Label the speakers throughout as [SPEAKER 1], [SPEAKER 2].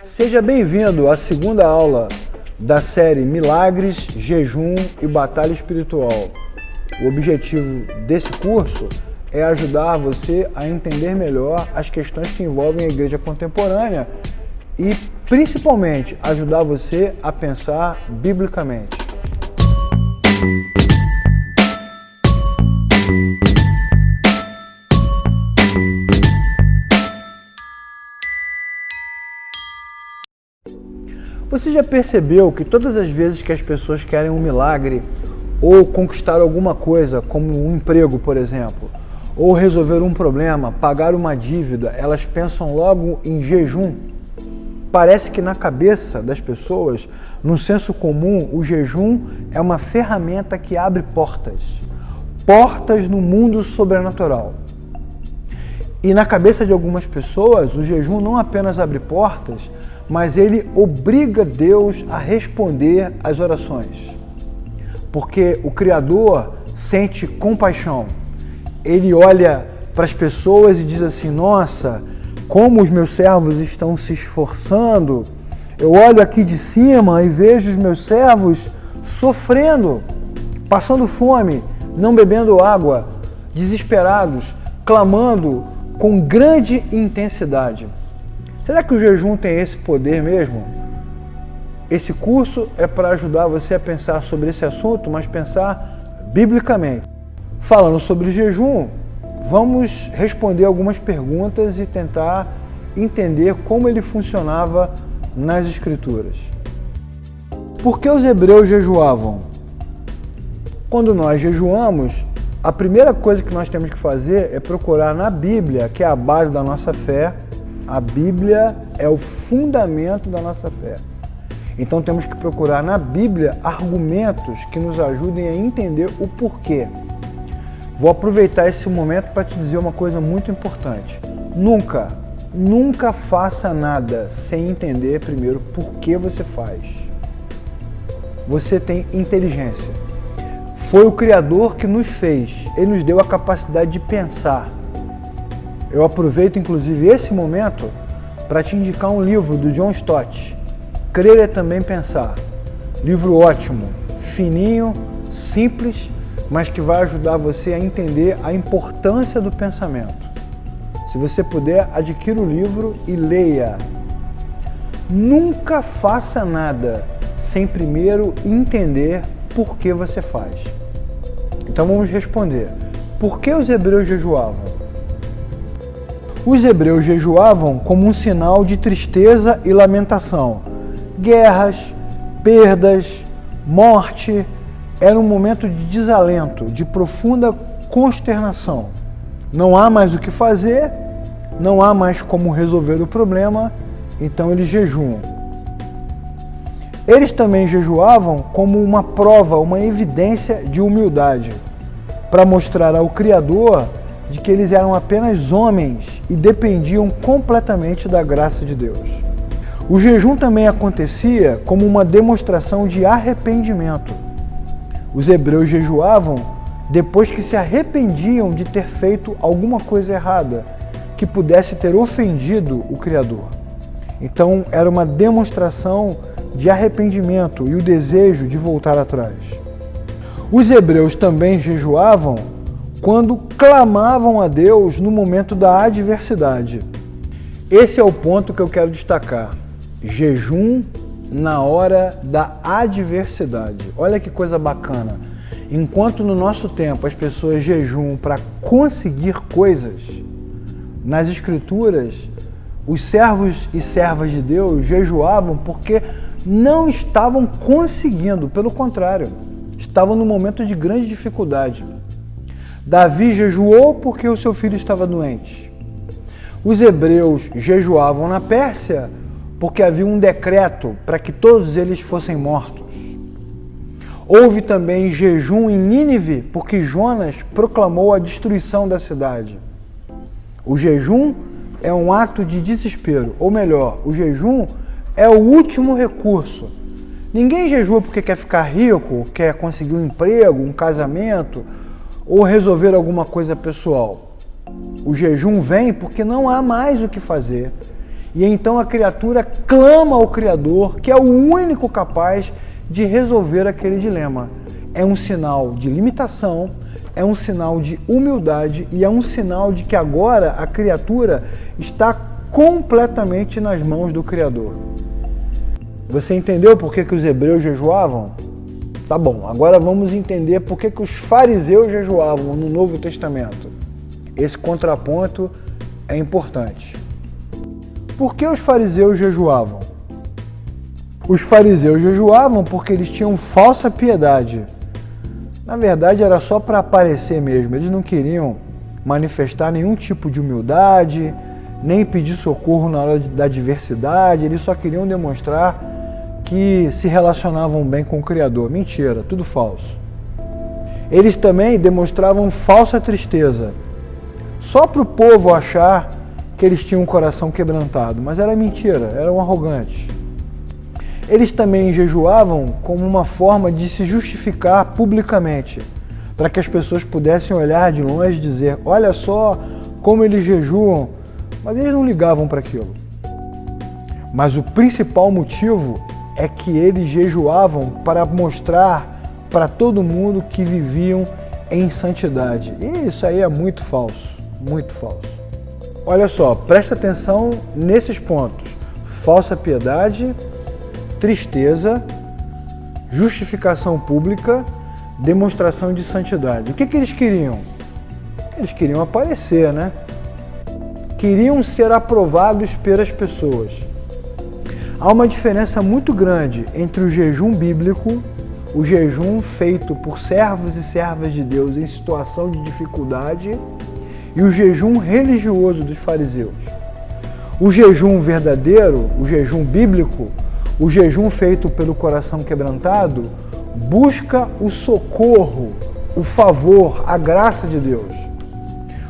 [SPEAKER 1] Seja bem-vindo à segunda aula da série Milagres, Jejum e Batalha Espiritual. O objetivo desse curso é ajudar você a entender melhor as questões que envolvem a igreja contemporânea e, principalmente, ajudar você a pensar biblicamente. Você já percebeu que todas as vezes que as pessoas querem um milagre ou conquistar alguma coisa, como um emprego, por exemplo, ou resolver um problema, pagar uma dívida, elas pensam logo em jejum? Parece que na cabeça das pessoas, no senso comum, o jejum é uma ferramenta que abre portas no mundo sobrenatural. E na cabeça de algumas pessoas, o jejum não apenas abre portas, mas ele obriga Deus a responder às orações. Porque o Criador sente compaixão. Ele olha para as pessoas e diz assim: nossa, como os meus servos estão se esforçando. Eu olho aqui de cima e vejo os meus servos sofrendo, passando fome, não bebendo água, desesperados, clamando com grande intensidade. Será que o jejum tem esse poder mesmo? Esse curso é para ajudar você a pensar sobre esse assunto, mas pensar biblicamente. Falando sobre jejum, vamos responder algumas perguntas e tentar entender como ele funcionava nas Escrituras. Por que os hebreus jejuavam? Quando nós jejuamos, a primeira coisa que nós temos que fazer é procurar na Bíblia, que é a base da nossa fé. A Bíblia é o fundamento da nossa fé. Então temos que procurar na Bíblia argumentos que nos ajudem a entender o porquê. Vou aproveitar esse momento para te dizer uma coisa muito importante. Nunca faça nada sem entender primeiro por que você faz. Você tem inteligência. Foi o Criador que nos fez. Ele nos deu a capacidade de pensar. Eu aproveito, inclusive, esse momento para te indicar um livro do John Stott, Crer é Também Pensar. Livro ótimo, fininho, simples, mas que vai ajudar você a entender a importância do pensamento. Se você puder, adquira o livro e leia. Nunca faça nada sem primeiro entender por que você faz. Então vamos responder. Por que os hebreus jejuavam? Os hebreus jejuavam como um sinal de tristeza e lamentação. Guerras, perdas, morte, era um momento de desalento, de profunda consternação. Não há mais o que fazer, não há mais como resolver o problema, então eles jejuam. Eles também jejuavam como uma prova, uma evidência de humildade, para mostrar ao Criador de que eles eram apenas homens e dependiam completamente da graça de Deus. O jejum também acontecia como uma demonstração de arrependimento. Os hebreus jejuavam depois que se arrependiam de ter feito alguma coisa errada, que pudesse ter ofendido o Criador. Então era uma demonstração de arrependimento e o desejo de voltar atrás. Os hebreus também jejuavam quando clamavam a Deus no momento da adversidade. Esse é o ponto que eu quero destacar. Jejum na hora da adversidade. Olha que coisa bacana. Enquanto no nosso tempo as pessoas jejuam para conseguir coisas, nas Escrituras, os servos e servas de Deus jejuavam porque não estavam conseguindo, pelo contrário, estavam num momento de grande dificuldade. Davi jejuou porque o seu filho estava doente. Os hebreus jejuavam na Pérsia porque havia um decreto para que todos eles fossem mortos. Houve também jejum em Nínive porque Jonas proclamou a destruição da cidade. O jejum é um ato de desespero, ou melhor, o jejum é o último recurso. Ninguém jejua porque quer ficar rico, quer conseguir um emprego, um casamento, ou resolver alguma coisa pessoal. O jejum vem porque não há mais o que fazer E então a criatura clama ao Criador, que é o único capaz de resolver aquele dilema. É um sinal de limitação, é um sinal de humildade e é um sinal de que agora a criatura está completamente nas mãos do Criador. Você entendeu por que os hebreus jejuavam? Tá bom, agora vamos entender por que os fariseus jejuavam no Novo Testamento. Esse contraponto é importante. Por que os fariseus jejuavam? Os fariseus jejuavam porque eles tinham falsa piedade. Na verdade, era só para aparecer mesmo. Eles não queriam manifestar nenhum tipo de humildade, nem pedir socorro na hora da adversidade. Eles só queriam demonstrar que se relacionavam bem com o Criador. Mentira, tudo falso. Eles também demonstravam falsa tristeza, só para o povo achar que eles tinham um coração quebrantado, mas era mentira, eram arrogantes. Eles também jejuavam como uma forma de se justificar publicamente, para que as pessoas pudessem olhar de longe e dizer, olha só como eles jejuam, mas eles não ligavam para aquilo. Mas o principal motivo é que eles jejuavam para mostrar para todo mundo que viviam em santidade. E isso aí é muito falso, muito falso. Olha só, presta atenção nesses pontos. Falsa piedade, tristeza, justificação pública, demonstração de santidade. O que eles queriam? Eles queriam aparecer, né? Queriam ser aprovados pelas pessoas. Há uma diferença muito grande entre o jejum bíblico, o jejum feito por servos e servas de Deus em situação de dificuldade, e o jejum religioso dos fariseus. O jejum verdadeiro, o jejum bíblico, o jejum feito pelo coração quebrantado, busca o socorro, o favor, a graça de Deus.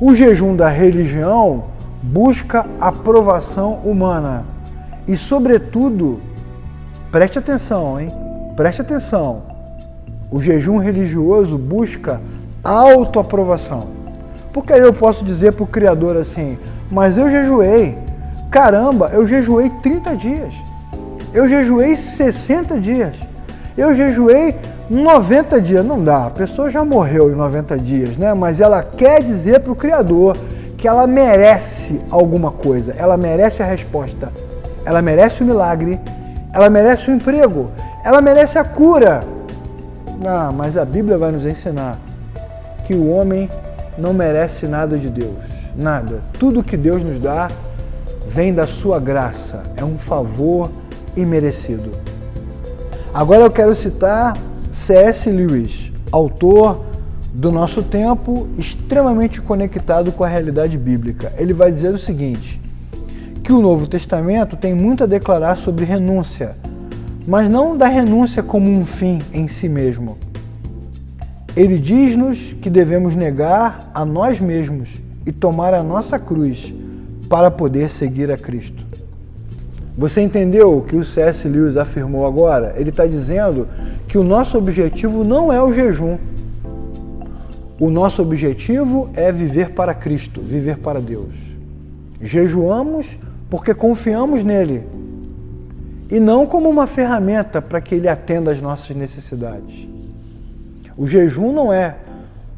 [SPEAKER 1] O jejum da religião busca a aprovação humana. E, sobretudo, preste atenção, hein? Preste atenção. O jejum religioso busca autoaprovação. Porque aí eu posso dizer para o Criador assim, mas eu jejuei. Caramba, eu jejuei 30 dias. Eu jejuei 60 dias. Eu jejuei 90 dias. Não dá, a pessoa já morreu em 90 dias, né? Mas ela quer dizer para o Criador que ela merece alguma coisa. Ela merece a resposta. Ela merece o milagre. Ela merece o emprego. Ela merece a cura. Ah, mas a Bíblia vai nos ensinar que o homem não merece nada de Deus, nada. Tudo que Deus nos dá vem da sua graça, é um favor imerecido. Agora eu quero citar C.S. Lewis, autor do nosso tempo, extremamente conectado com a realidade bíblica. Ele vai dizer o seguinte, que o Novo Testamento tem muito a declarar sobre renúncia, mas não da renúncia como um fim em si mesmo. Ele diz-nos que devemos negar a nós mesmos e tomar a nossa cruz para poder seguir a Cristo. Você entendeu o que o C.S. Lewis afirmou agora? Ele está dizendo que o nosso objetivo não é o jejum. O nosso objetivo é viver para Cristo, viver para Deus. Jejuamos porque confiamos nele e não como uma ferramenta para que ele atenda às nossas necessidades. O jejum não é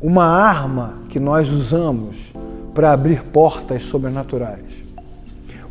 [SPEAKER 1] uma arma que nós usamos para abrir portas sobrenaturais.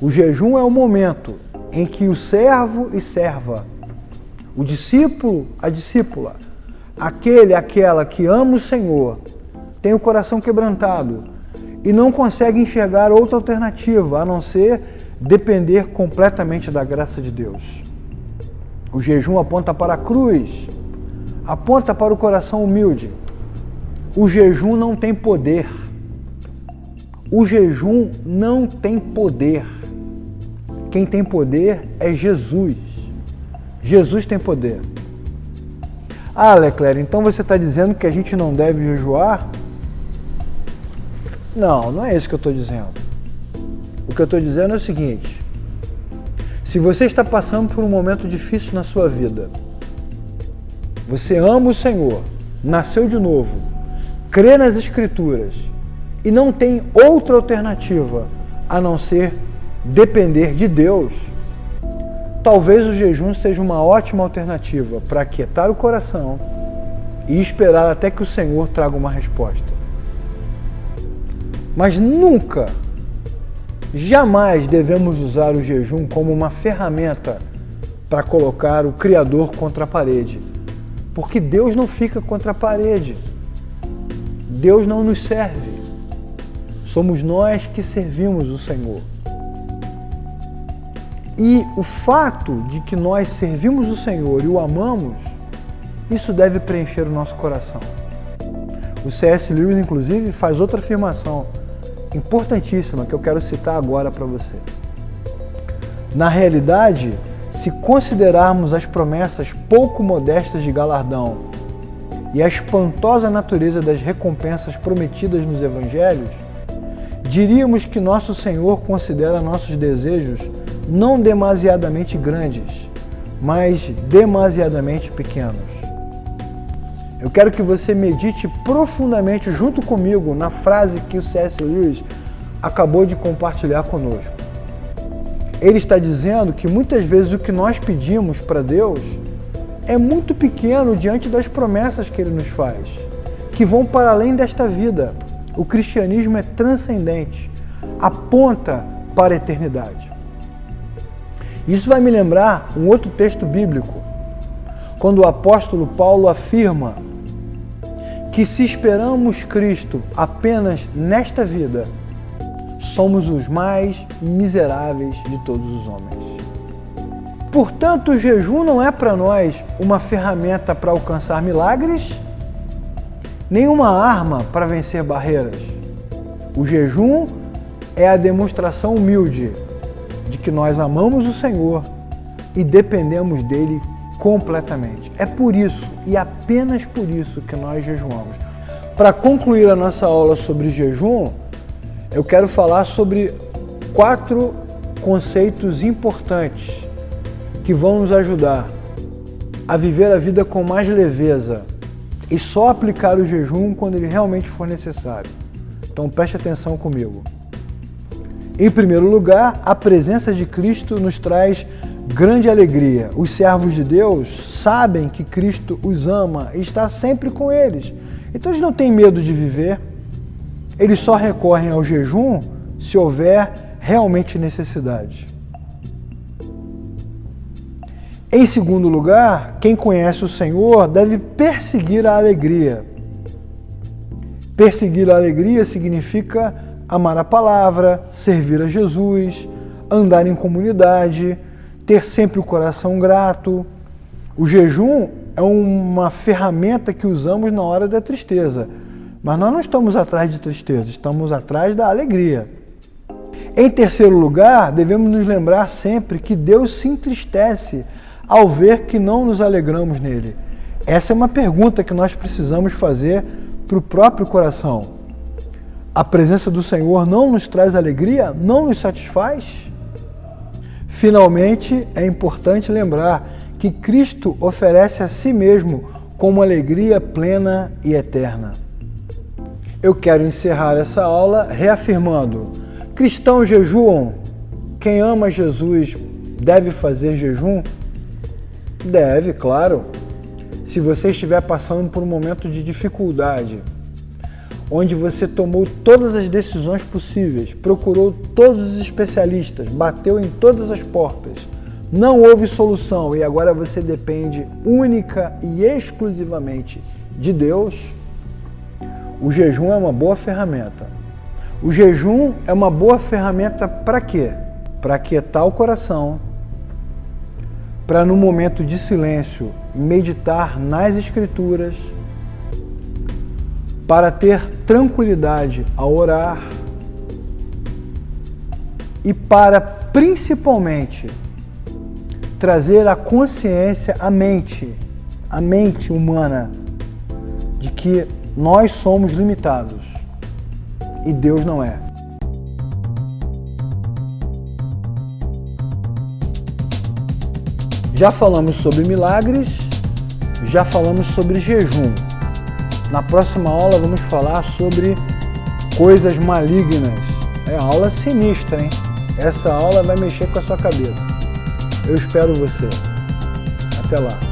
[SPEAKER 1] O jejum é o momento em que o servo e serva, o discípulo, a discípula, aquela que ama o Senhor, tem o coração quebrantado e não consegue enxergar outra alternativa a não ser depender completamente da graça de Deus. O jejum aponta para a cruz, aponta para o coração humilde. O jejum não tem poder. O jejum não tem poder. Quem tem poder é Jesus. Jesus tem poder. Ah, Leclerc, então você está dizendo que a gente não deve jejuar? Não, não é isso que eu estou dizendo. O que eu estou dizendo é o seguinte: se você está passando por um momento difícil na sua vida, você ama o Senhor, nasceu de novo, crê nas Escrituras e não tem outra alternativa a não ser depender de Deus, talvez o jejum seja uma ótima alternativa para aquietar o coração e esperar até que o Senhor traga uma resposta. Mas nunca, jamais devemos usar o jejum como uma ferramenta para colocar o Criador contra a parede. Porque Deus não fica contra a parede. Deus não nos serve. Somos nós que servimos o Senhor. E o fato de que nós servimos o Senhor e o amamos, isso deve preencher o nosso coração. O C.S. Lewis, inclusive, faz outra afirmação importantíssima que eu quero citar agora para você. Na realidade, se considerarmos as promessas pouco modestas de galardão e a espantosa natureza das recompensas prometidas nos evangelhos, diríamos que nosso Senhor considera nossos desejos não demasiadamente grandes, mas demasiadamente pequenos. Eu quero que você medite profundamente junto comigo na frase que o C.S. Lewis acabou de compartilhar conosco. Ele está dizendo que muitas vezes o que nós pedimos para Deus é muito pequeno diante das promessas que Ele nos faz, que vão para além desta vida. O cristianismo é transcendente, aponta para a eternidade. Isso vai me lembrar um outro texto bíblico, quando o apóstolo Paulo afirma que se esperamos Cristo apenas nesta vida, somos os mais miseráveis de todos os homens. Portanto, o jejum não é para nós uma ferramenta para alcançar milagres, nem uma arma para vencer barreiras. O jejum é a demonstração humilde de que nós amamos o Senhor e dependemos dele completamente. É por isso e apenas por isso que nós jejuamos. Para concluir a nossa aula sobre jejum, eu quero falar sobre 4 conceitos importantes que vão nos ajudar a viver a vida com mais leveza e só aplicar o jejum quando ele realmente for necessário. Então preste atenção comigo. Em primeiro lugar, a presença de Cristo nos traz grande alegria. Os servos de Deus sabem que Cristo os ama e está sempre com eles. Então eles não têm medo de viver. Eles só recorrem ao jejum se houver realmente necessidade. Em segundo lugar, quem conhece o Senhor deve perseguir a alegria. Perseguir a alegria significa amar a palavra, servir a Jesus, andar em comunidade, ter sempre o coração grato. O jejum é uma ferramenta que usamos na hora da tristeza, mas nós não estamos atrás de tristeza, estamos atrás da alegria. Em terceiro lugar, devemos nos lembrar sempre que Deus se entristece ao ver que não nos alegramos nele. Essa é uma pergunta que nós precisamos fazer para o próprio coração. A presença do Senhor não nos traz alegria? Não nos satisfaz? Finalmente, é importante lembrar que Cristo oferece a si mesmo como alegria plena e eterna. Eu quero encerrar essa aula reafirmando: cristãos jejuam? Quem ama Jesus deve fazer jejum? Deve, claro. Se você estiver passando por um momento de dificuldade, onde você tomou todas as decisões possíveis, procurou todos os especialistas, bateu em todas as portas, não houve solução e agora você depende única e exclusivamente de Deus, o jejum é uma boa ferramenta. O jejum é uma boa ferramenta para quê? Para aquietar o coração, para no momento de silêncio meditar nas Escrituras, para ter tranquilidade ao orar e para, principalmente, trazer a consciência, a mente humana, de que nós somos limitados e Deus não é. Já falamos sobre milagres, já falamos sobre jejum. Na próxima aula vamos falar sobre coisas malignas. É aula sinistra, hein? Essa aula vai mexer com a sua cabeça. Eu espero você. Até lá.